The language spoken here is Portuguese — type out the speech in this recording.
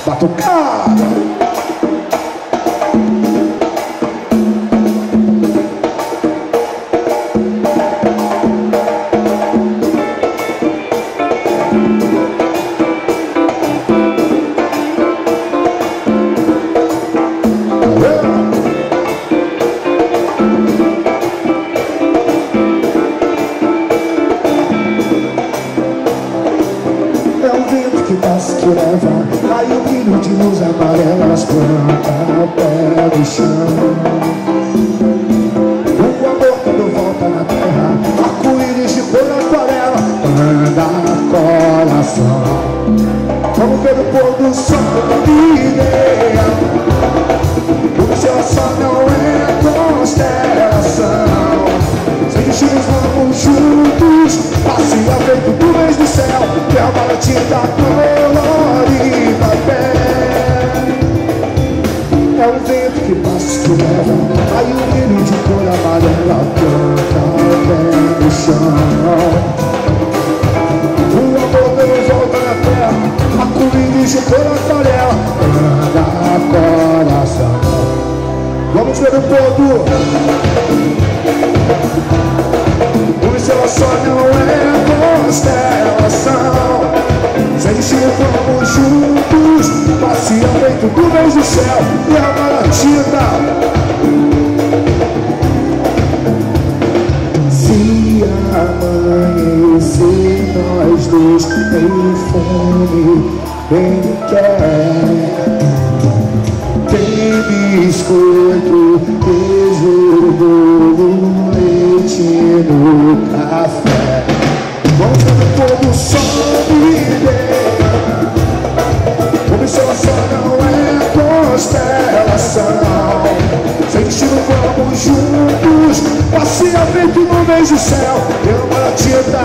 batucada. Que passa, que leva, aí o brilho de luz amarelas planta o pé no chão. O amor quando volta na terra, arco-íris de cor aquarela, anda coração. Vamos ver o pôr do sol da ideia. O céu só não é constelação. Sem destinos vamos juntos, passeia feito nuvens do céu, que é uma tinta colorida pé. É o vento que passa, que leva, aí o brilho de cor amarela planta o pé no chão. O amor pelo volta na terra, arco-íris de cor aquarela, anda coração. Vamos ver o pôr. O céu só não é constelação. Sem destino vamos juntos, passeia feito nuvens do céu e a maratina. Se amanhecer nós dois em fome, bem quer. Tem biscoito, queijo, bolo, leite no café. Vamos ver o pôr do sol viver. O céu só não é constelação. Sem destino vamos juntos, passeia feito nuvens do céu. Eu uma tinta